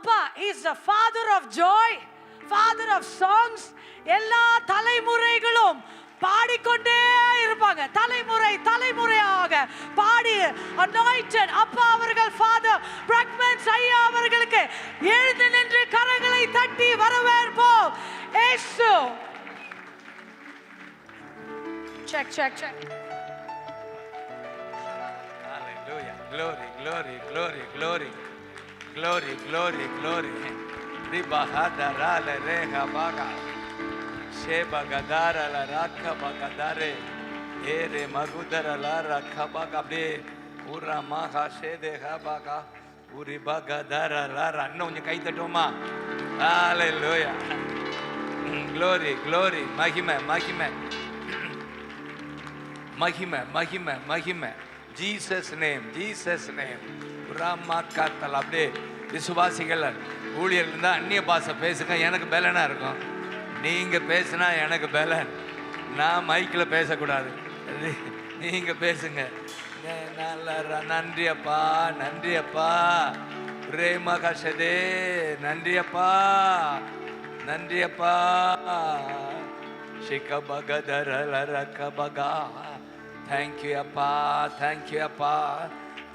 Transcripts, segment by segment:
அப்பா is the father of joy, father of songs. எல்லா தலைமுறைகளும் பாடிக்கொண்டே இருப்பாங்க, தலைமுறை தலைமுறையாக பாடி அனாயிண்டட். அப்பா அவர்கள் ஃபாதர் பிரக்மன்ஸ் ஐயா அவர்களுக்கு எழுந்து நின்று கரங்களை தட்டி வரவேற்போம். இயேசு check check check. Hallelujah. Glory, glory, glory, glory. Glory, glory, glory. Ribahadara le reha baga. Sheba gadara la rakha bagadare. Ere magudara la rakha baga be. Ura maha shede ha baga. Uri bagadara la ra. இன்னும் கொஞ்சம் கை தட்டுவோமா? Hallelujah. Glory, glory. மகிமை, மகிமை. மகிமை, மகிமை, மகிமை. Jesus name, Jesus name. ராமாக்காத்தல். அப்படியே விசுவாசிகள் ஊழியர்கள் இருந்தால் அந்நிய பாஷை பேசுங்க, எனக்கு பலனாக இருக்கும். நீங்கள் பேசுனா எனக்கு பலன். நான் மைக்கில் பேசக்கூடாது, நீங்கள் பேசுங்க. நன்றி அப்பா, நன்றி அப்பா. ரேமா கஷதே, நன்றி அப்பா, நன்றி அப்பா. ஷிகபகதரலரகபகா. Thank you appa, thank you appa,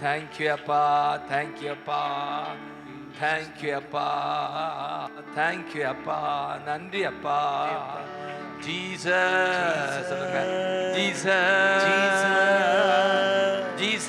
thank you appa, thank you appa, thank you appa, thank you appa, nandri appa. Jesus, Jesus, Jesus, Jesus,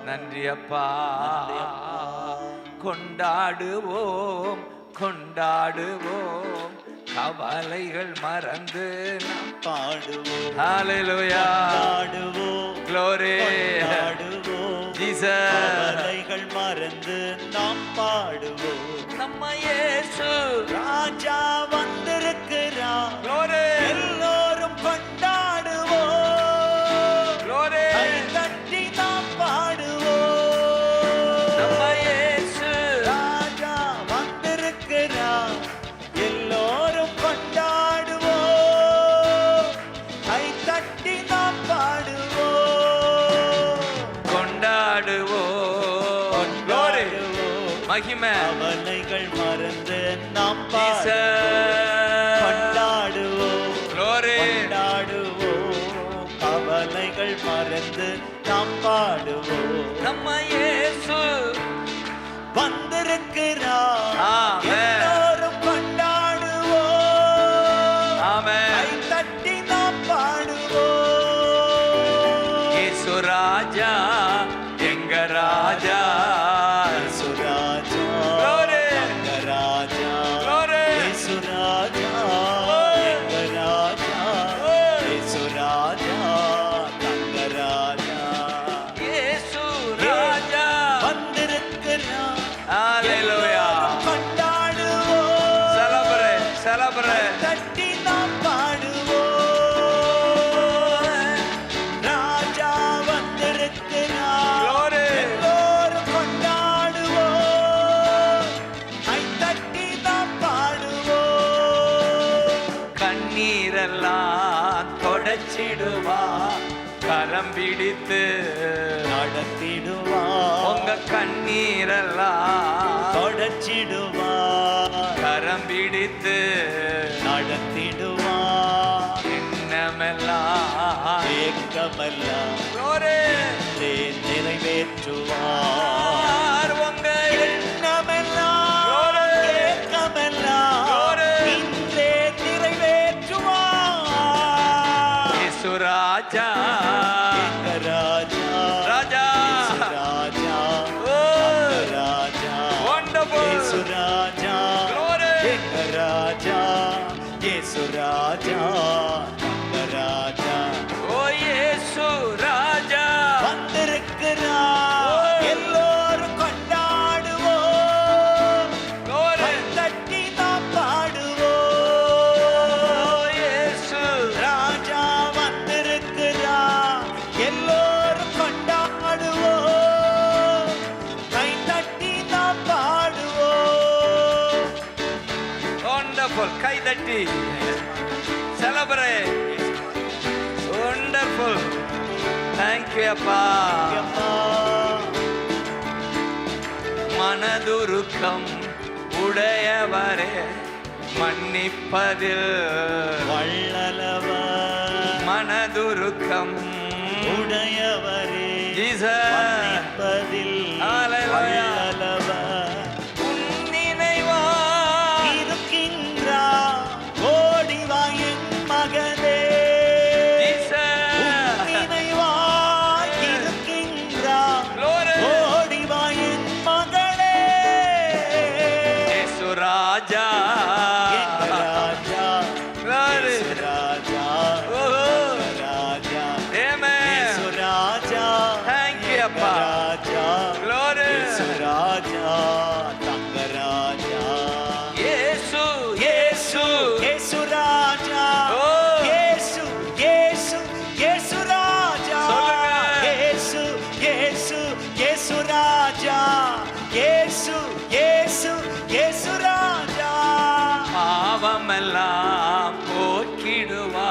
நன்றி அப்பா. கொண்டாடுவோம், கொண்டாடுவோம், கவலைகள் மறந்து நாம் பாடுவோம். ஹalleluya. பாடுவோம், glory, பாடுவோம், ஜீசஸ். கவலைகள் மறந்து நாம் பாடுவோம். நம்ம இயேசு ராஜா வந்திருக்கிறார். glory. எல்லோரும் கொண்டாடுவோம். glory. தட்டி நாம் பாடுவோம். நம்ம இயேசு ராஜா வந்திருக்கிறார். எல்லோரும் கொண்டாடுவோம். கை தட்டி நாம் பாடுவோம். கொண்டாடுவோம். glory. மகிமை. கவலைகள் மறந்து நாம் கொண்டாடுவோம். glory. கொண்டாடுவோம். கவலைகள் மறந்து நாம் பாடுவோம். நம்ம இயேசு வந்திருக்கிறார். எல்லோரும் கொண்டாடுவோம். ஆமென். கை தட்டி நாம் பாடுவோம். இயேசு ராஜா, எங்க ராஜா. கரம் பிடித்து நடத்திடுவா. உங்க கண்ணீரெல்லாம் தொடச்சிடுவா. கரம் பிடித்து நடத்திடுவா. எண்ணமெல்லாம் ஏக்கமெல்லாம் நிறைவேற்றுவார். உங்க எண்ணமெல்லாம் ஏக்கமெல்லாம் இன்றே நிறைவேற்றுவார். இயேசு ராஜா, ராஜா, ராஜா, ராஜா, ராஜா, wonderful, இயேசு ராஜா, ராஜா, இயேசு ராஜா, ராஜா, ஓ இயேசு ராஜா வந்திருக்கிறார். எல்லோரும் கொண்டாடுவோம். தட்டி நாம் பாடுவோம். Wonderful. கை தட்டி celebrate. Wonderful. Thank you அப்பா. மனதுருக்கம் உடையவரே மன்னிப்பதில் வள்ளலவர். மனதுருக்கம் உடையவரே ஜீசஸ் மன்னிப்பதில் வள்ளலவர். நினைவா இருக்கின்றார் ஓடி வா என் மகனே. நினைவாய் இருக்கின்றார் ஓடி வா என் மகளே. இயேசு Raja Raja Glory. Raja Oh. Raja Amen. Raja. Thank you அப்பா. ராஜா Glory. ராஜா தங்க ராஜா. இயேசு இயேசு இயேசு ராஜா. Oh. இயேசு இயேசு இயேசு ராஜா. சொல்லுங்க. இயேசு இயேசு இயேசு ராஜா. இயேசு இயேசு இயேசு ராஜா. பாவமெல்லாம் போக்கிடுவா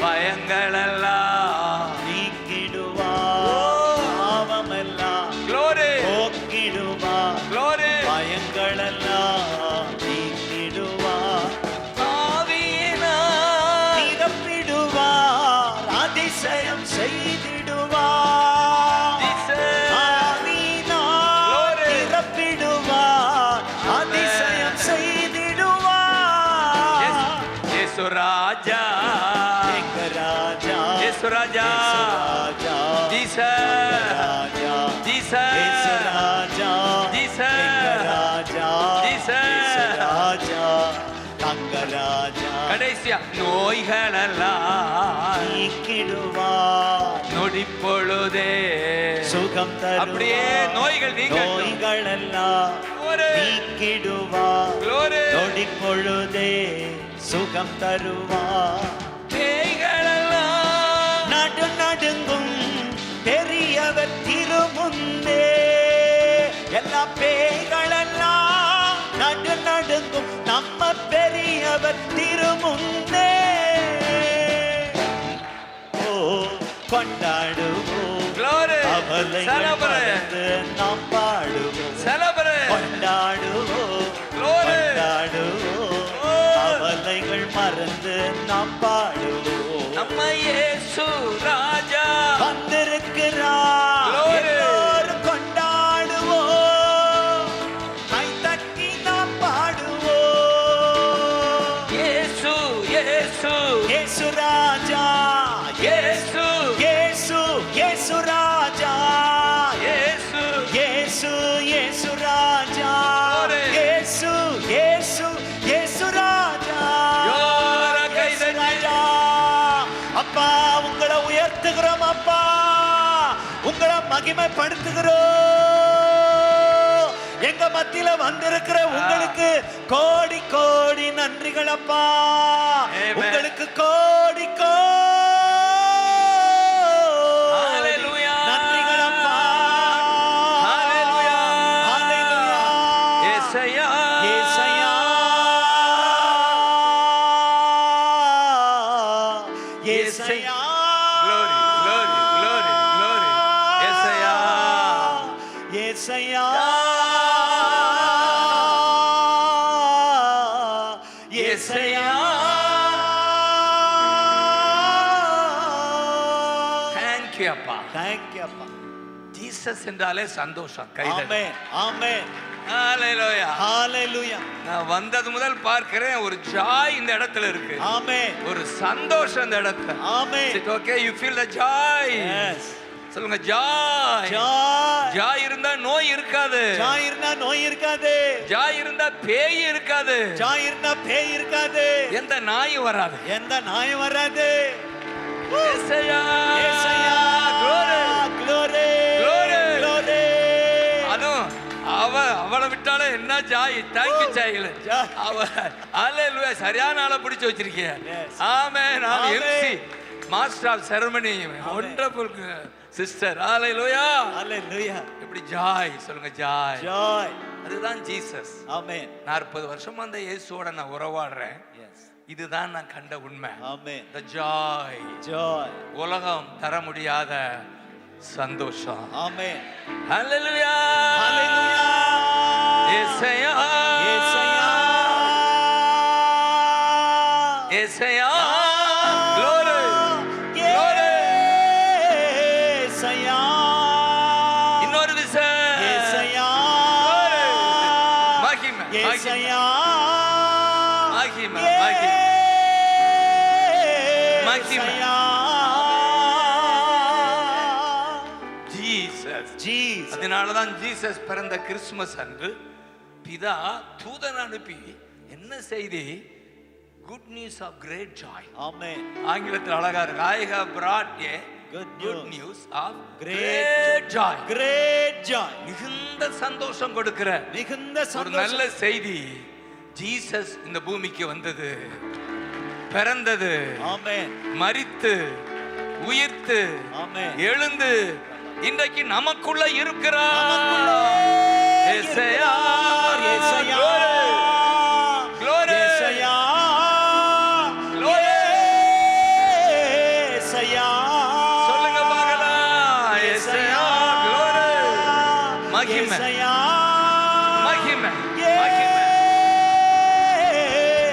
பயங்களெல்லாம் நீக்கிடுவா Oh. பாவமெல்லாம் Glory. போக்கிடுவா Glory. பயங்களெல்லாம் நீக்கிடுவா ஆவியினால் நிரப்பிடுவார் அதிசயம் செய்திடுவார். Jesus. ஆவியினால் Glory. நிரப்பிடுவார் அதிசயம் செய்திடுவார். இயேசு ராஜா எங்க ராஜா. இயேசு ராஜா ராஜா. ஜீசஸ் ராஜா. ஜீசஸ் இயேசு ராஜா. ஜீசஸ். எங்க ராஜா. ஜீசஸ். இயேசு ராஜா. தங்க ராஜா. கடைசியா நோய்களெல்லாம் நீக்கிடுவார் நொடிப்பொழுதே சுகம் தருவார். அப்படியே நோய்கள் நீங்கட்டும். நோய்கள் எல்லாம் Glory. நீக்கிடுவார். Glory. நொடி பொழுதே சுகம் தருவார். பேய்களெல்லாம் நடு நடுங்கும் பெரியவர் திருமுன்னே. எல்லா பேய்களெல்லாம் நடு நடுங்கும் நம்ம பெரியவர் திருமுன்னே. ஓ கொண்டாடுவோம் Glory. அவளைகள் Celebrate. மறந்து நாம் பாடுவோம். Celebrate. கொண்டாடுவோம் Glory. கொண்டாடுவோம் Oh. அவளைகள் மறந்து நாம் பாடுவோம். நம்ம இயேசு ராஜா வந்திருக்கிறார். Glory. எல்லோரும் கொண்டாடுவோம். கை தட்டி நாம் பாடுவோம். இயேசு இயேசு இயேசு ராஜா. இயேசு இயேசு இயேசு ராஜா. இயேசு இயேசு இயேசு ராஜா. Glory. இயேசு இயேசு இயேசு ராஜா. யோர கை இயேசு தட்டி. ராஜா. அப்பா உங்களை உயர்த்துகிறோம் அப்பா. உங்களை மகிமைப்படுத்துகிறோம். எங்க மத்தியில வந்திருக்கிற உங்களுக்கு கோடி கோடி நன்றிகள் அப்பா. Amen. உங்களுக்கு கோடி கோடி Hallelujah. நன்றிகள் அப்பா. Hallelujah. Hallelujah. Yesaiya Yesaiya. Yesaiya. Glory, glory, glory, glory. Yesaiya. Yesaiya. Yesaiya. Thank you அப்பா. Thank you அப்பா. ஜீசஸ் என்றாலே சந்தோஷம். கைதட்டு. ஆமென் ஆமென். Hallelujah. ஹalleluya. நான் வந்தது முதல் பார்க்கிறேன் ஒரு ஜாய் இந்த இடத்துல இருக்கு. ஆமென் ஒரு சந்தோஷம் இந்த இடத்துல. ஆமென். Is it okay? You feel the joy? Yes. சொல்லுங்க ஜாய். ஜாய். ஜாய் இருந்தா நோய் இருக்காது. ஜாய் இருந்தா நோய் இருக்காது. ஜாய் இருந்தா பேய் இருக்காது. ஜாய் இருந்தா பேய் இருக்காது. எந்த நாயும் வராது. எந்த நாயும் வராது. ஏசையா. ஏசையா. Glory. Glory. Glory. Glory. அதுவும் அவளை விட்டாலே என்ன ஜாய். தேங்க்யூ ஜாயில் ஜாய். ஹalleluya. சரியான ஆளை பிடிச்சு வச்சிருக்கீங்க. Yes. ஆமென். நான் Amen. MC master of ceremony wonderful sister. ஹalleluya. Hallelujah. இப்படி ஜாய் சொல்லுங்க ஜாய். Joy. அதுதான் ஜீசஸ். ஆமென். 40 வருஷமா அந்த இயேசுவோட நான் உறவாடுறேன். எஸ். இதுதான் நான் கண்ட உண்மை. ஆமென். The joy. Joy. உலகம் தர முடியாத சந்தோஷம். ஆமென். ஹalleluya. ஹalleluya. ஏசையா. ஏசையா. ஏசையா. Glory. Glory. ஏசையா. இன்னொரு விசை. ஏசையா. மகிமை. ஏசையா. மகிமை. மகிமை. ஏசையா. ஜீசஸ். ஜீசஸ். அதனாலதான் ஜீசஸ் பிறந்த கிறிஸ்துமஸ் அன்று பிதா தூதன் அனுப்பி என்ன செய்தி? Good news of great joy. ஆமென். ஆங்கிலத்தில் அழகா இருக்கு. I have brought a good news of great joy. Great joy. மிகுந்த சந்தோஷம் கொடுக்கிற மிகுந்த ஒரு சந்தோஷம். நல்ல செய்தி. ஜீசஸ் இந்த பூமிக்கு வந்தது, பிறந்தது, ஆமென். மரித்து உயிர்த்து ஆமென். எழுந்து இன்றைக்கு நமக்குள்ள இருக்கிறார். நமக்குள்ளே ஏசையா. ஏசையா. Glory. ஏசையா. Glory. ஏசையா. சொல்லுங்க பார்க்கலாம். ஏசையா. Glory. மகிமை. ஏசையா. மகிமை. மகிமை.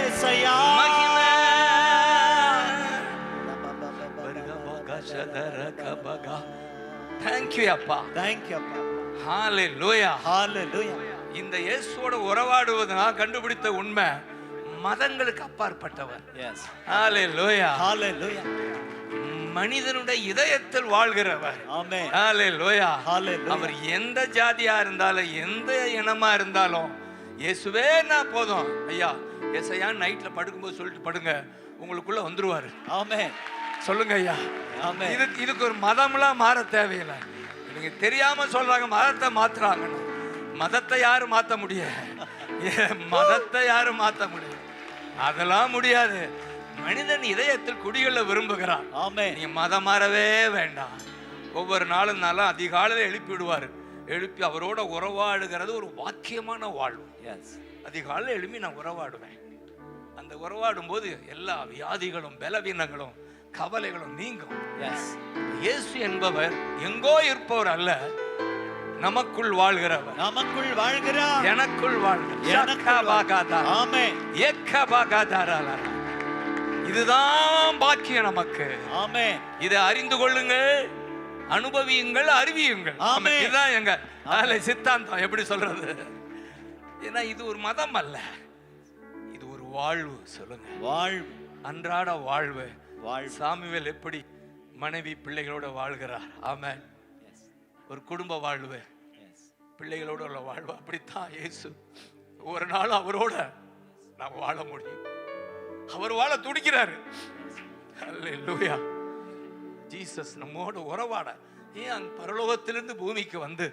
ஏசையா. மகிமை. Thank you அப்பா. Thank you அப்பா. Hallelujah. Hallelujah. இந்த இயேசுவோட உறவாடுவது நான் கண்டுபிடித்த உண்மை, மதங்களுக்கு அப்பாற்பட்டவர். Yes. Hallelujah. Hallelujah. மனிதனுடைய இதயத்தில் வாழ்கிறவர். Amen. Hallelujah. Hallelujah. அவர் எந்த ஜாதியா இருந்தாலும் எந்த இனமா இருந்தாலும் இயேசுவே நான் போதும். ஐயா ஏசையா நைட்ல படுக்கும்போது சொல்லிட்டு படுங்க, உங்களுக்குள்ள வந்துருவாரு. Amen. சொல்லுங்க ஐயா. Amen. இதுக்கு ஒரு மதம்லாம் மாற தேவையில்லை. நீங்க தெரியாம சொல்றாங்க மதத்தை மாத்துறாங்க. மதத்தை யாரும் மாத்த முடியாது. மதத்தை யாரும் மாத்த முடியாது. அதெல்லாம் முடியாது. மனிதன் இதயத்தில் குடிகொள்ள விரும்புகிறான். Amen. நீங்க மதம் மாறவே வேண்டாம். ஒவ்வொரு நாளும் நல்லா அதிகாலையில் எழுப்பி விடுவாரு. எழுப்பி அவரோட உறவாடுகிறது ஒரு வாக்கியமான வாழ்வு. Yes. அதிகாலையில் எழுப்பி நான் உறவாடுவேன். அந்த உறவாடும் போது எல்லா வியாதிகளும் பலவீனங்களும் கவலைகளும் நீங்கும். Yes. இயேசு என்பவர் எங்கோ இருப்பவர் அல்ல, நமக்குள் வாழ்கிறவர். நமக்குள் வாழ்கிறார். எனக்குள் வாழ்கிறார். ஆமென். இதுதான் பாக்கியம் நமக்கு. ஆமென். இதை அறிந்து கொள்ளுங்கள், அனுபவியுங்கள், அறிவியுங்கள். ஆமென். இதுதான் எங்க சித்தாந்தம். எப்படி சொல்றது? ஏன்னா இது ஒரு மதம் அல்ல, இது ஒரு வாழ்வு. சொல்லுங்க, வாழ்வு, அன்றாட வாழ்வு. சாமுவேல் எப்படி மனைவி பிள்ளைகளோட வாழ்கிறார். ஆமென். ஒரு குடும்ப வாழ்வு, பிள்ளைகளோட உள்ள வாழ்வு. அப்படித்தான் இயேசு ஒரு நாள் அவரோட நாம் வாழ முடியும். அவர் வாழ துடிக்கிறாரு. அல்லேலூயா. ஜீசஸ் நம்மோட உறவாட ஏன் பரலோகத்திலிருந்து பூமிக்கு வந்து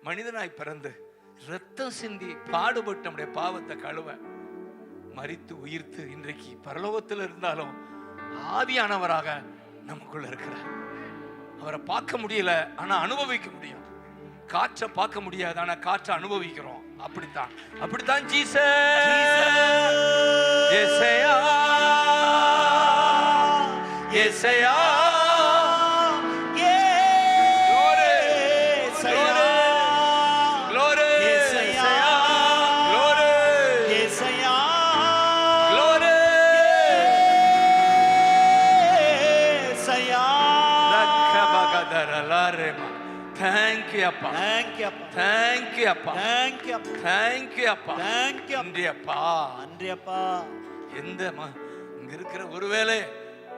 மனிதனாய் பிறந்து ரத்தம் சிந்தி பாடுபட்டு நம்முடைய பாவத்தை கழுவ மரித்து உயிர்த்து இன்றைக்கு பரலோகத்தில் இருந்தாலும் ஆவியானவராக நமக்குள்ள இருக்கிறார். அவரை பார்க்க முடியல, ஆனா அனுபவிக்க முடியும். காற்றை பார்க்க முடியாது, ஆனா காற்றை அனுபவிக்கிறோம். அப்படித்தான் Jesus. Yesaiya. Yesaiya. Thank you அப்பா. Thank you அப்பா. Thank you அப்பா. Thank you அப்பா. Thank you அப்பா. Thank you. நன்றி அப்பா. நன்றி அப்பா. எந்த இங்க இருக்கிற ஒருவேளை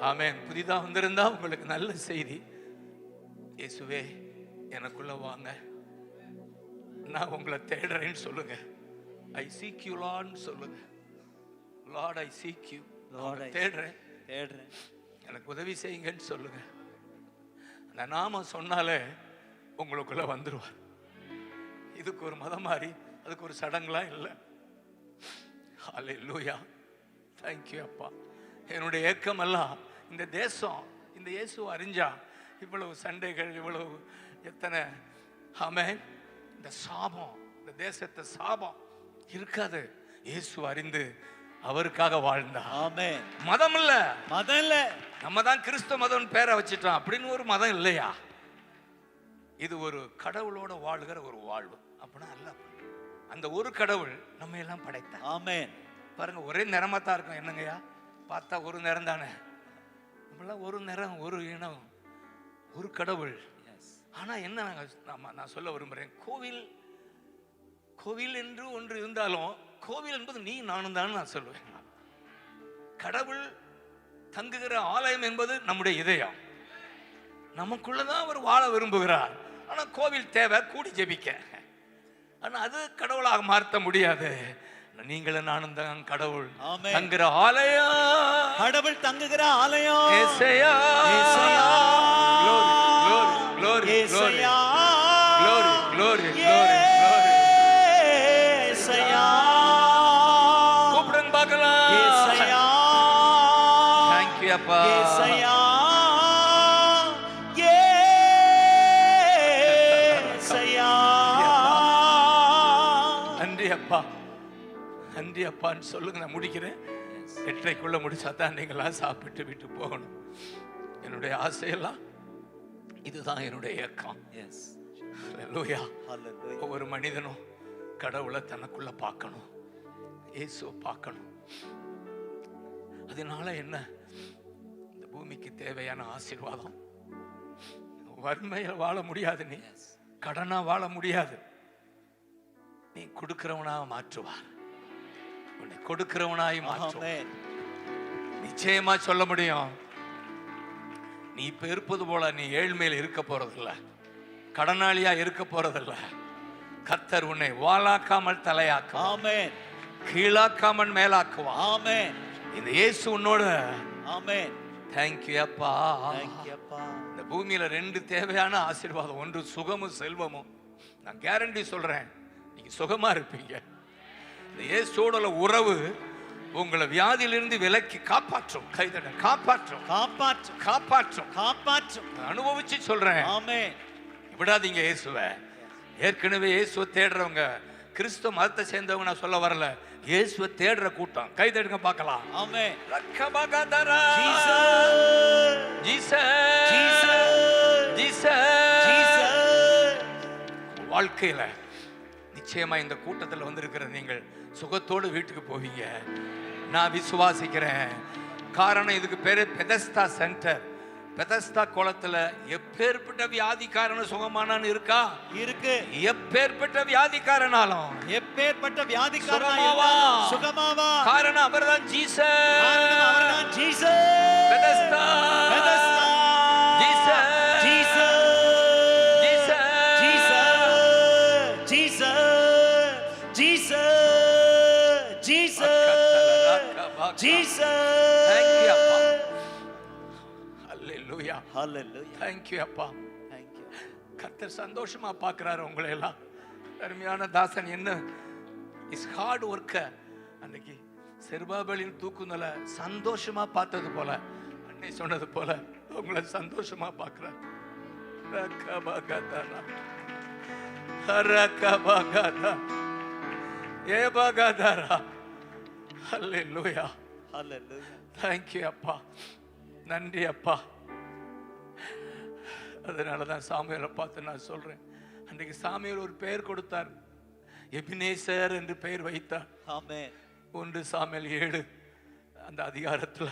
ஆமென் புதிதா வந்திருந்தா உங்களுக்கு நல்ல செய்தி. இயேசுவே எனக்குள்ள வாங்க, நான் உங்களை தேடுறேன்னு சொல்லுங்க. I seek you Lord சொல்லுங்க. Lord I seek you. Lord I தேடுறேன். எனக்கு உதவி செய்யுங்கன்னு சொல்லுங்க. அந்த நாம சொன்னாலே உங்களுக்குள்ள வந்துருவார். இதுக்கு ஒரு மதம் மாறி அதுக்கு ஒரு சடங்குலாம் இல்லை. ஹல்லேலூயா. Thank you அப்பா. என்னுடைய ஏக்கம் எல்லாம் இந்த தேசம் இந்த இயேசு அறிஞ்சா இவ்வளவு சண்டைகள், இவ்வளவு எத்தனை ஆமென், இந்த சாபம் இந்த தேசத்தை சாபம் இருக்காது. இயேசு அறிந்து அவருக்காக வாழ்ந்தார். ஆமென். மதம் இல்ல, மதம் இல்ல. நம்ம தான் கிறிஸ்துவ மதம் பேரை வச்சிட்டோம் அப்படின்னு ஒரு மதம் இல்லையா. இது ஒரு கடவுளோட வாழ்கிற ஒரு வாழ்வு. அப்படின்னா அல்ல, அந்த ஒரு கடவுள் நம்ம எல்லாம் படைத்தார். ஆமென். பாருங்க, ஒரே நிறமா தான் இருக்கும். என்னங்கய்யா, பார்த்தா ஒரு நிறம் தானே, நம்மளாம் ஒரு நிறம், ஒரு இனம், ஒரு கடவுள். ஆனா என்ன நான் சொல்ல விரும்புறேன், கோவில் என்று ஒன்று இருந்தாலும் கோவில் என்பது நீ நானும் தான் நான் சொல்லுவேன். கடவுள் தங்குகிற ஆலயம் என்பது நம்முடைய இதயம். நமக்குள்ளதான் அவர் வாழ விரும்புகிறார். ஆனா கோவில் தேவை, கூடி ஜெபிக்க. ஆனா அது கடவுளாக மாற்ற முடியாது. நீங்களும் நானும் தான் கடவுள் தங்குகிற ஆலயம். கடவுள் தங்குகிற ஆலயம். ஏசையா, ஏசையா, glory, ஏசையா, glory, glory, glory, ஏசையா. கூப்பிடுங்க பார்க்கலாம். ஏசையா, thank you அப்பா. ஏசையா, ஏசையா. நன்றி அப்பா, நன்றி அப்பான்னு சொல்லுங்க. நான் முடிக்கிறேன். 8:30 முடிச்சா தான் நீங்களாம் சாப்பிட்டு விட்டு போகணும். என்னுடைய ஆசையெல்லாம் இதுதான், என்னுடைய இயக்கம். ஹல்லேலூயா. ஒவ்வொரு மனிதனும் கடவுளை தனக்குள்ள பார்க்கணும், இயேசுவை பார்க்கணும். அதனால என்ன, இந்த பூமிக்கு தேவையான ஆசீர்வாதம். வறுமையில வாழ முடியாது, நீ கடனா வாழ முடியாது. நீ கொடுக்கிறவனா மாற்றுவார், உன்னை கொடுக்கிறவனாய் மாற்றுவார். நிச்சயமா சொல்ல முடியும், நீ இப்ப இருப்பது போல நீ ஏழ்மையில் இருக்க போறதில்ல, கடனாளியா இருக்க போறதில்ல. கர்த்தர் உன்னை வாளாக்காமல் தலையாக்குவார். ஆமென். கீழாக்காமல் மேலாக்குவார். ஆமென். இந்த இயேசு உன்னோட. ஆமென். Thank you அப்பா. Thank you அப்பா. இந்த பூமியில 2 தேவையான ஆசீர்வாதம், ஒன்று சுகமும் செல்வமும். நான் கேரண்டி சொல்றேன், நீங்க சுகமா இருப்பீங்க. இந்த இயேசுவோட உறவு உங்களை வியாதியிலிருந்து விலக்கி காப்பாற்றும். கைதட காப்பாற்றும், காப்பாற்றும், காப்பாற்றும், காப்பாற்றும். அனுபவிச்சு சொல்றேன். ஆமென். விடாதீங்க இயேசுவை. ஏற்கனவே இயேசுவை தேடுறவங்க, கிறிஸ்துவ மதத்தை சேர்ந்தவங்க நான் சொல்ல வரல, இயேசுவை தேடுற கூட்டம். கைதடுங்க பார்க்கலாம். ஆமென். ரக்கபகதரா ஜீசஸ், ஜீசஸ், ஜீசஸ், ஜீசஸ். வாழ்க்கையில நிச்சயமா இந்த கூட்டத்தில் வந்திருக்கிற நீங்கள் சுகத்தோடு வீட்டுக்கு போவீங்க, நான் விசுவாசிக்கிறேன். காரணம், இதுக்கு பேரு பெதஸ்தா சென்டர். பெதஸ்தா குளத்துல எப்பேற்பட்ட வியாதிக்காரன சுகமானான்னு இருக்கா? இருக்கு. எப்பேற்பட்ட வியாதிக்காரனாலும், எப்பேற்பட்ட வியாதிக்காரனாலும் சுகமாவா. காரணம் அவர்தான் ஜீசஸ். காரணம் அவர்தான் Jesus. Bethesda, Bethesda, Jesus, Jesus, Jesus, Jesus, Jesus, Jesus, Jesus. Thank you அப்பா. Hallelujah. Hallelujah. Thank you அப்பா. Thank you. கர்த்தர் சந்தோஷமா பார்க்கறாரு உங்களை எல்லாம். அருமையான தாசன் என்ன இஸ் ஹார்ட் ஒர்க்கர். அன்னைக்கு செருபாபேலின் தூக்குதல சந்தோஷமா பார்த்தது போல, அன்னை சொன்னது போல உங்களை சந்தோஷமா பார்க்கறாரு. ரக்கபகதரா, ரக்கபகதரா, ஏபகதரா. Hallelujah. Hallelujah. Thank you அப்பா. நன்றி அப்பா. அதனால தான் சாமுவேலை பார்த்து நான் சொல்றேன், அன்றைக்கு சாமுவேல் ஒரு பெயர் கொடுத்தார், எபினேசர் என்று பெயர் வைத்தார். ஆமென். 1 சாமுவேல் 7 அந்த அதிகாரத்துல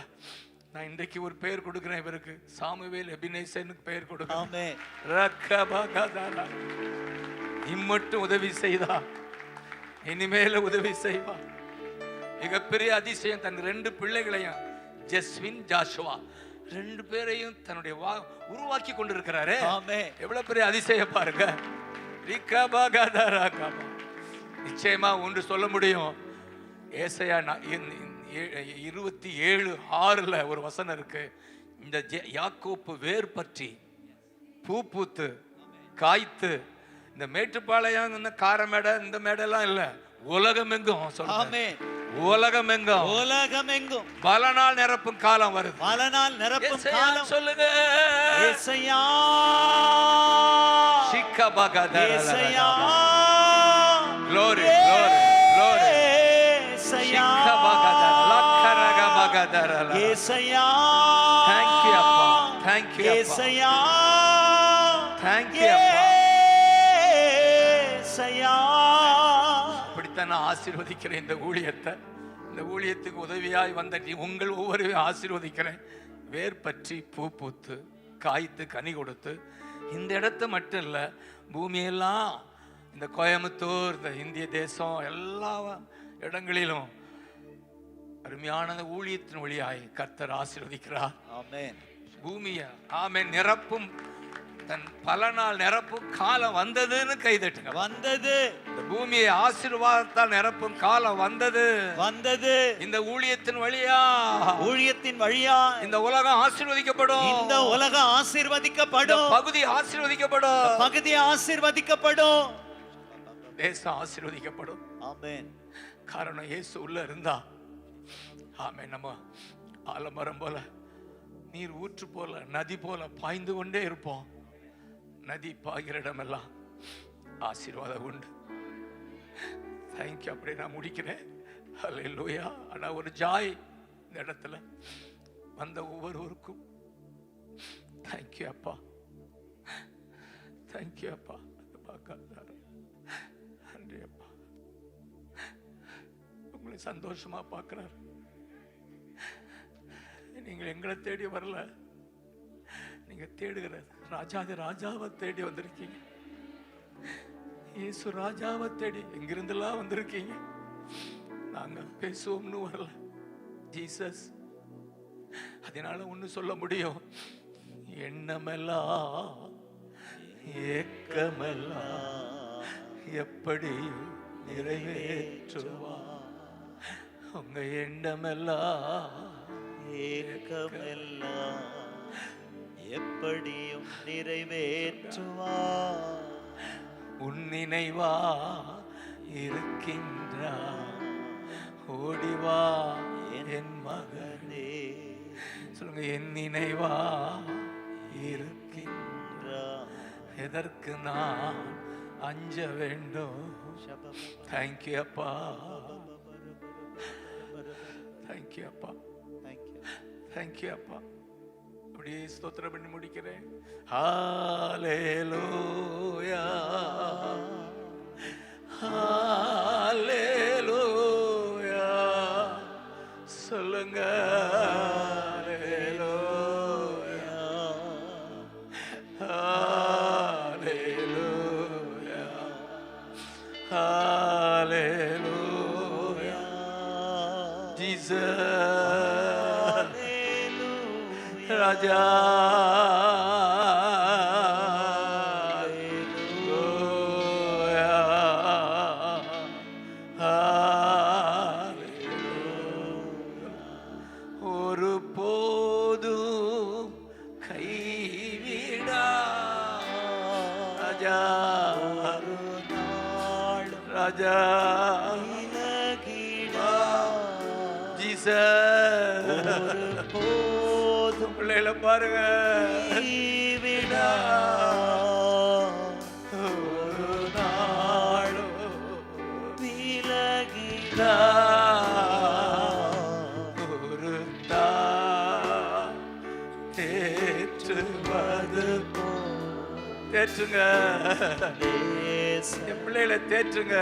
நான் இன்றைக்கு ஒரு பெயர் கொடுக்கிறேன் இவருக்கு, சாமுவேல் எபினேசருக்கு பெயர் கொடுக்கிறேன். ஆமென். ரக்கபகதரா. இம்மட்டும் உதவி செய்தா, இனிமேல உதவி செய்வா. மிகப்பெரிய அதிசயம், தன் 2 பிள்ளைகளையும், ஜஸ்வின், ஜாஷுவா 2 பேரையும் தன்னுடைய உருவாக்கி கொண்டிருக்கிறாரே. எவ்வளவு பெரிய அதிசயம் பாருங்க. நிச்சயமா ஒன்று சொல்ல முடியும், ஏசாயா 27:6 ஒரு வசனம் இருக்கு, இந்த யாக்கோப்பு வேர் பற்றி பூ பூத்து காய்த்து, இந்த மேட்டுப்பாளையம், இந்த காரமேடை, இந்த மேடெல்லாம் இல்ல, உலகமெங்கும் சொல்லுங்க, உலகமெங்கும், உலகமெங்கும் பலனால் நிரப்பும் காலம் வருது. பலனால் நிரப்பும் காலம் சொல்லுங்க. ஏசாயா, சிக்கபகதரா, ஏசாயா, glory, glory, glory. Yesaiya சிக்கபகதர, லக்கரகபகதரல. Yesaiya Thank you, அப்பா. Thank you, அப்பா. ஏசையா Thank you, அப்பா. ஏசையா இப்படித்தான் நான் ஆசீர்வதிக்கிறேன் இந்த ஊழியத்தை. இந்த ஊழியத்துக்கு உதவியாய் வந்த உங்கள் ஒவ்வொருவரையும் ஆசீர்வதிக்கிறேன். வேர் பற்றி பூ பூத்து காய்த்து கனி கொடுத்து இந்த இடத்த மட்டும் இல்லை, பூமியெல்லாம் இந்த கோயம்புத்தூர், இந்த இந்திய தேசம், எல்லா இடங்களிலும் அருமையான ஊழியத்தின் வழியாய் கர்த்தர் ஆசீர்வதிக்கிறார். ஆமென். பூமியை ஆமென் நிரப்பும், தன் பல நாள் நிரப்பும் காலம் வந்ததுன்னு கைதட்டுங்க. வந்தது. இந்த பூமியை ஆசீர்வாதத்தால் நிரப்பும் காலம் வந்தது. வந்தது. இந்த ஊழியத்தின் வழியா, ஊழியத்தின் வழியா இந்த உலகம் ஆசீர்வதிக்கப்படும். இந்த உலகம் ஆசீர்வதிக்கப்படும். பகுதி ஆசீர்வதிக்கப்படும். பகுதி ஆசீர்வதிக்கப்படும். தேசம் ஆசீர்வதிக்கப்படும். ஆமென். காரணம் இயேசு உள்ள இருந்தா ஆமென். நம்ம ஆலமரம் போல, நீர் ஊற்று போல, நதி போல பாய்ந்து கொண்டே இருப்போம். நதி பாய்கிற இடமெல்லாம் ஆசீர்வாதம் உண்டு. தேங்க்யூ. அப்படியே நான் முடிக்கிறேன். ஹல்லேலூயா. ஆனா ஒரு ஜாய் இந்த இடத்துல வந்த ஒவ்வொருவருக்கும் தேங்க்யூ அப்பா, தேங்க்யூ அப்பா. நன்றி அப்பா. உங்களை சந்தோஷமா பார்க்கிறார். நீங்கள் எங்களை தேடி வரல, நீங்க தேடுகிற ராஜாதி ராஜாவை தேடி வந்திருக்கீங்க. இயேசு ராஜாவை தேடி எங்கிருந்தெல்லாம் வந்திருக்கீங்க. நாங்க பேசுவோம்னு வரல, ஜீசஸ். அதனால ஒண்ணு சொல்ல முடியும், எண்ணமெல்லாம் ஏக்கமெல்லாம் எப்படியும் நிறைவேற்றுவா. உங்க எண்ணமெல்லாம் ஏக்கமெல்லாம் எப்படியும் நிறைவேற்றுவா. உன் நினைவா இருக்கின்றா, ஓடிவா என் மகனே. சொல்லுங்க, என் நினைவா இருக்கின்றா, எதற்கு நான் அஞ்ச வேண்டும். தேங்க்யூ அப்பா, தேங்க்யூ அப்பா, தேங்க்யூ அப்பா. அப்படியே ஸ்தோத்திரம் பண்ணி முடிக்கிறேன். ஹல்லேலூயா, ஹல்லேலூயா. சொல்லுங்க, ஹல்லேலூயா, ஹல்லேலூயா, ஹல்லேலூயா. ஜீசஸ் ராஜா, ஒரு போதும் கைவிடா ராஜா, ராஜா ஜீசஸ். பிள்ளைகளை பாருங்க, விடா ஒரு நாளும் விலகிடா. ஒரு தேற்றுவது தேற்றுங்க, என் பிள்ளைகளை தேற்றுங்க.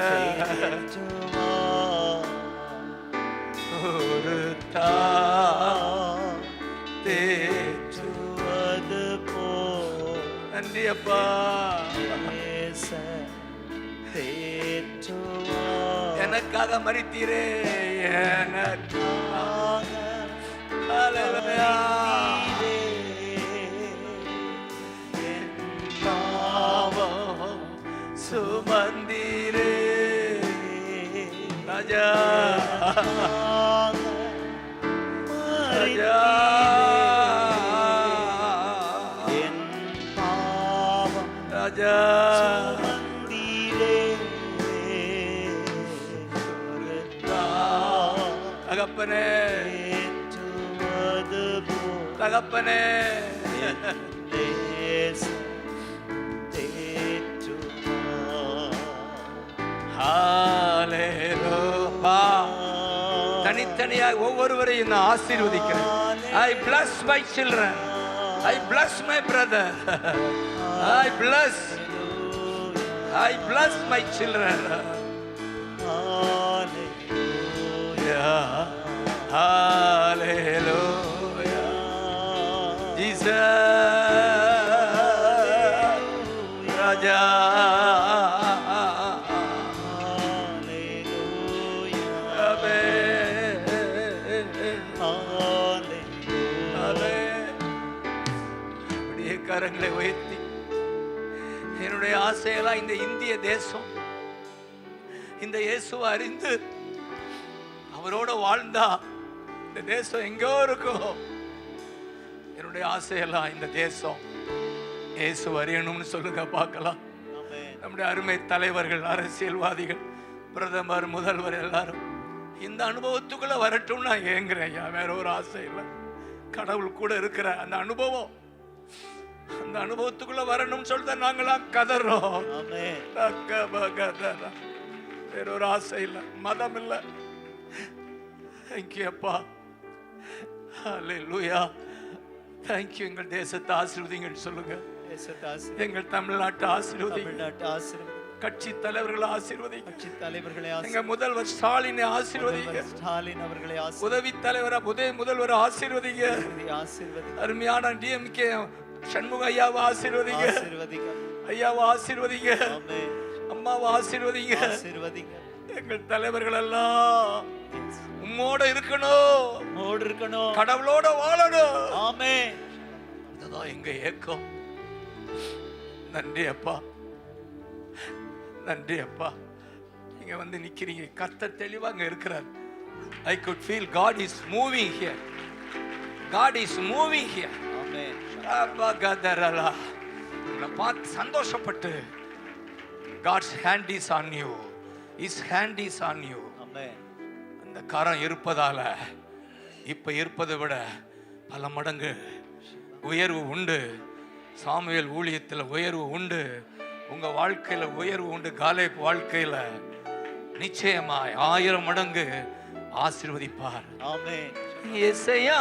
ஒரு தேற்றுவது போ. நன்றி அப்பா, எனக்காக மரித்தீரே, எனக்காக. ஹல்லேலூயா. என் பாவம் சுமந்தீரே ராஜா, ராஜா. என் பாவம் ராஜா தகப்பனே, தகப்பனே. ஹalleluya. தனித்தனியாக ஒவ்வொருவரையும் நான் ஆசீர்வதிக்கிறேன். I bless my children. I bless my brother. I bless my children. Hallelujah. Jesus Raja. கரங்களை உயர்த்தி என்னுடைய ஆசையெல்லாம் இந்த இந்திய தேசம் இந்த இயேசுவை அறிந்து அவரோட வாழ்ந்தா இந்த தேசம் எங்கோ இருக்கும். என்னுடைய ஆசையெல்லாம் இந்த தேசம் இயேசு அறியணும்னு சொல்லுங்க பார்க்கலாம். நம்முடைய அருமை தலைவர்கள், அரசியல்வாதிகள், பிரதமர், முதல்வர் எல்லாரும் இந்த அனுபவத்துக்குள்ள வரட்டும் நான் ஏங்குறேன் ஐயா. வேற ஒரு ஆசை இல்லை. கடவுள் கூட இருக்கிற அந்த அனுபவம், அந்த அனுபவத்துக்குள்ள வரணும்னு சொல்லிட்டு நாங்களாம் கதறோம். வேற ஒரு ஆசை இல்லை, மதம் இல்லை. தேங்க்யூ அப்பா. ஹல்லேலூயா. தேங்க்யூ. எங்கள் தேசத்தை ஆசீர்வதிங்கன்னு சொல்லுங்க. எங்கள் தமிழ்நாட்டை ஆசீர்வதிங்க. கட்சி தலைவர்களை ஆசீர்வதிங்க. எங்க முதல்வர் ஸ்டாலினை ஆசீர்வதிங்க. உதவி தலைவரா முதல்வர் ஆசீர்வதிங்க. அருமையான டிஎம்கே சண்முக ஐயாவை ஆசீர்வதிங்க. ஐயாவை ஆசீர்வதிங்க. அம்மாவை ஆசீர்வதிங்க. எங்கள் தலைவர்கள் எல்லாம் உம்மோட இருக்கணும், கடவுளோட வாழணும். ஆமென். அதுதான் எங்க ஏக்கம். நன்றி அப்பா, நன்றி அப்பா. நீங்க வந்து நிக்கிறீங்க, கர்த்தர் தெளிவாங்க இருக்கிறார். I could feel God is moving here. God is moving here. ஆமென். அப்பா கதரலா உங்களை பார்த்து சந்தோஷப்பட்டு God's hand is on you. His hand is on you. ஆமென். அந்த கரம் இருப்பதால இப்ப இருப்பதை விட பல மடங்கு உயர்வு உண்டு. சாமுவேல் ஊழியத்தில் உயர்வு உண்டு. உங்க வாழ்க்கையில உயர்வு உண்டு. காலேப் வாழ்க்கையில நிச்சயமாய் 1000 மடங்கு ஆசீர்வதிப்பார். ஆமென். இயேசையா.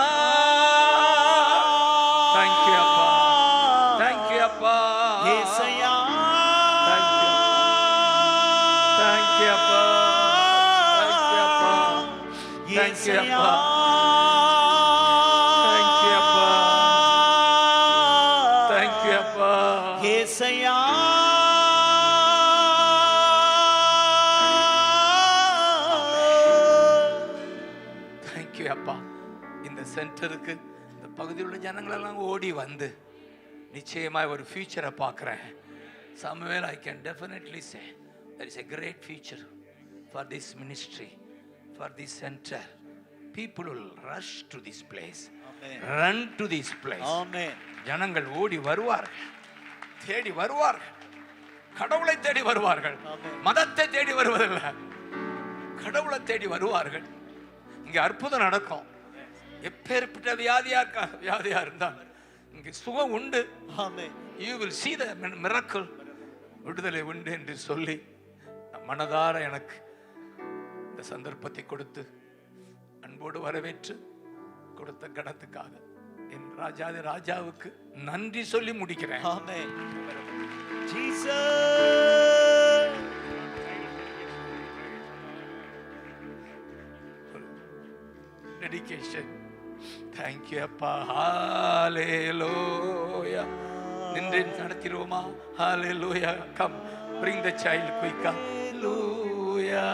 Thank you அப்பா. Thank you அப்பா. இயேசையா. Thank you. Thank you அப்பா. Thank you அப்பா. Thank you அப்பா. Thank you அப்பா. Thank you அப்பா. இயேசையா. Thank you அப்பா. இந்த சென்டருக்கு இந்த பகுதியில் உள்ள ஜனங்கள் எல்லாம் ஓடி வந்து நிச்சயமாய் ஒரு ஃபியூச்சரை பார்க்குறேன். Samuel, I can definitely say there is a great future for this ministry, for this center. People will rush to this place. Amen. Run to this place. Amen. ஜனங்கள் ஓடி வருவார்கள், தேடி வருவார்கள், கடவுளை தேடி வருவார்கள். மதத்தை தேடி வருவதில்லை, கடவுளை தேடி வருவார்கள். இங்க அற்புதம் நடக்கும். எப்பேற்பட்ட வியாதியா இருந்தால் இங்க சுகம் உண்டு. You will see the miracle. விடுதலை உண்டு என்று சொல்லி மனதார எனக்கு இந்த சந்தர்ப்பத்தை கொடுத்து அன்போடு வரவேற்று கொடுத்த கணத்துக்காக என் ராஜாதி ராஜாவுக்கு நன்றி சொல்லி முடிக்கிறேன். ஆமென். ஜீசஸ். Dedication. Thank you அப்பா. Hallelujah. நின்று நடத்திடுவோமா? Hallelujah. Come, bring the child quick. Hallelujah.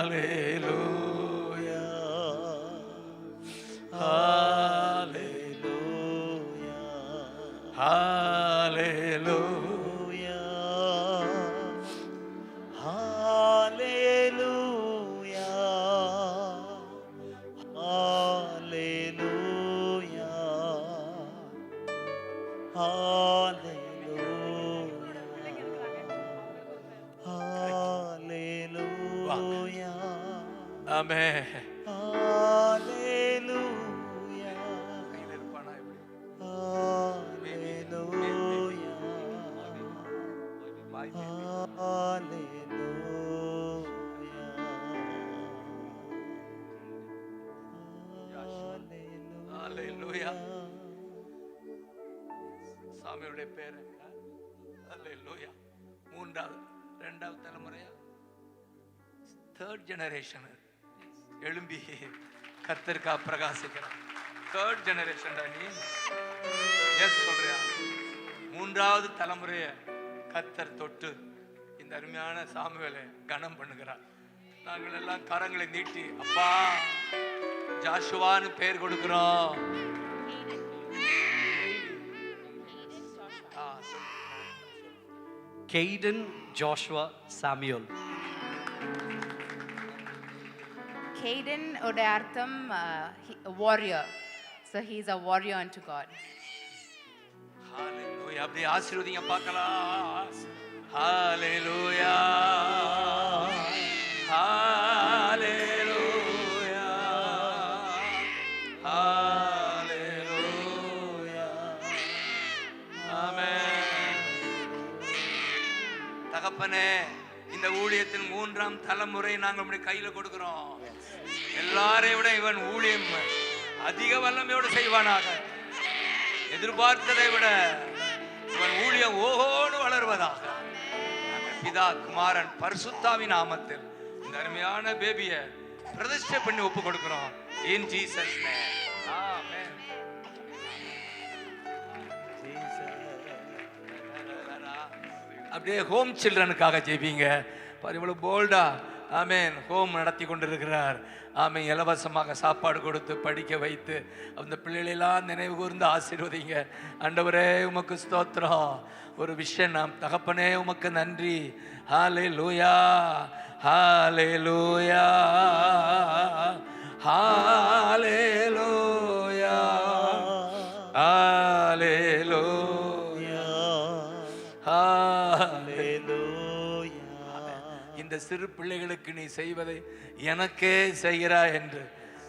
Hallelujah. Hallelujah. Hallelujah. Hallelujah. Amen. Hallelujah. Hallelujah. என்னுடைய பேரன். அல்லேலூயா. மூன்றாவது, இரண்டாவது தலைமுறையா, தேர்ட் ஜெனரேஷன் எழும்பி கர்த்தருக்கா பிரகாசிக்கிறான். தேர்ட் ஜெனரேஷன் நீ எஸ் சொல்றியா? மூன்றாவது தலைமுறைய கர்த்தர் தொட்டு இந்த அருமையான சாமுவேலை கனம் பண்ணுகிறார். நாங்கள் எல்லாம் கரங்களை நீட்டி அப்பா ஜாஷுவான்னு பேர் கொடுக்கிறோம். Caden Joshua Samuel. Caden oda artham warrior. So he is a warrior unto God. ஹalleluya. அப்படியே ஆசீர்வதிங்க பார்க்கலாம். ஹalleluya. ஹalleluya. ஹalleluya. ஆமென். தகப்பனே, இந்த ஊழியத்தின் மூன்றாம் தலைமுறை நாங்கள் நம்முடைய கையில கொடுக்கிறோம். எல்லாரையும் விட இவன் ஊழியம் அதிக வல்லமையோடு செய்வானாக. எதிர்பார்த்ததை விட இவன் ஊழியம் ஓஹோடு வளர்வதாக. பிதா, குமாரன், பரிசுத்தாவின் நாமத்தில் இந்த அருமையான பேபியை பிரதிஷ்டை பண்ணி ஒப்பு கொடுக்கிறோம். இன் ஜீசஸ் நேம். ஆமென். அப்படியே ஹோம் சில்ட்ரனுக்காக ஜெபிங்க. இவ்வளவு போல்டா ஆமென் ஹோம் நடத்தி கொண்டிருக்கிறார். ஆமென். இலவசமாக சாப்பாடு கொடுத்து படிக்க வைத்து அந்த பிள்ளைகளெல்லாம் நினைவு கூர்ந்து ஆசீர்வதிங்க. ஆண்டவரே உமக்கு ஸ்தோத்திரம். ஒரு விஷயம் நாம் தகப்பனே உமக்கு நன்றி. ஹalleluya, ஹalleluya, ஹalleluya, ஹalleluya, ஹalleluya. இந்த சிறு பிள்ளைகளுக்கு நீ செய்வதை எனக்கே செய்கிறாய் என்று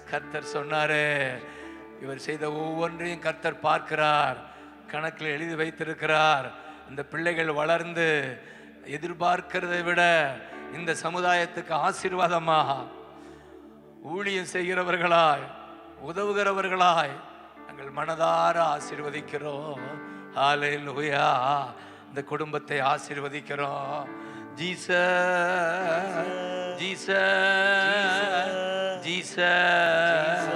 கர்த்தர் சொன்னாரே. இவர் செய்த ஒவ்வொன்றையும் கர்த்தர் பார்க்கிறார், கணக்கில் எழுதி வைத்திருக்கிறார். இந்த பிள்ளைகள் வளர்ந்து எதிர்பார்க்கிறதை விட இந்த சமுதாயத்துக்கு ஆசீர்வாதமாக ஊழியம் செய்கிறவர்களாய் உதவுகிறவர்களாய் நாங்கள் மனதார ஆசீர்வதிக்கிறோம். ஹalleluya. இந்த குடும்பத்தை ஆசீர்வதிக்கிறோம். Jesus, Jesus, Jesus,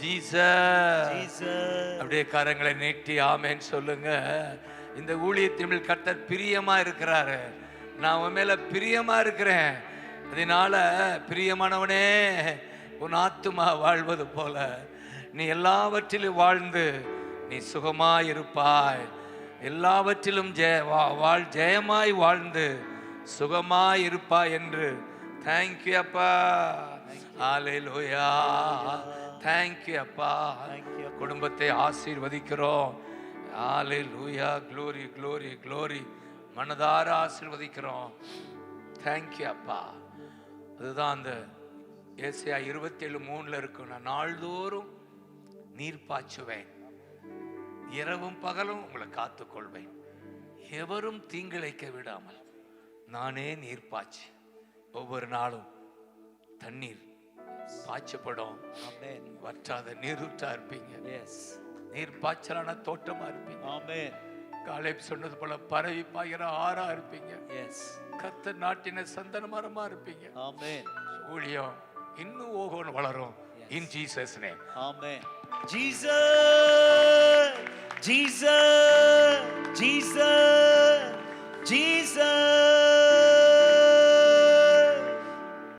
Jesus. அப்படியே கரங்களை நீட்டி ஆமென் சொல்லுங்க. இந்த ஊழியத்தின் கர்த்தர் பிரியமா இருக்கிறாரு. நான் உன் மேல பிரியமா இருக்கிறேன். அதனால பிரியமானவனே, உன் ஆத்துமா வாழ்வது போல நீ எல்லாவற்றிலும் வாழ்ந்து நீ சுகமாய் இருப்பாய். எல்லாவற்றிலும் ஜெயமாய் வாழ்ந்து சுகமாய் இருப்பாய் என்று. தேங்க்யூ அப்பா. ஹalleluya. தேங்க்யூ அப்பா. குடும்பத்தை ஆசீர்வதிக்கிறோம். ஹalleluya. glory, glory, glory. மனதார ஆசீர்வதிக்கிறோம். தேங்க்யூ அப்பா. அதுதான் அந்த ஏசாயா 27:3 இருக்கும். நான் நாள்தோறும் நீர் பாய்ச்சுவேன், இரவும் பகலும் உங்களை காத்துக்கொள்வேன், எவரும் தீங்கிழைக்க விடாமல் நானே நீர் பாய்ச்சி. ஒவ்வொரு நாளும் தண்ணீர் பாய்ச்சப்படும். வற்றாத நீரூற்றா இருப்பீங்க. நீர் பாய்ச்சலான தோட்டமா இருப்பீங்க. காலேப் சொன்னது போல பரவி பாய்கிற ஆறா இருப்பீங்க. கர்த்தர் நாட்டின சந்தன மரமா இருப்பீங்க. ஊழியம் இன்னும் ஓகோன்னு வளரும். இன் ஜீசஸ் நேம். ஆமென். Jesus, Jesus, Jesus, Jesus.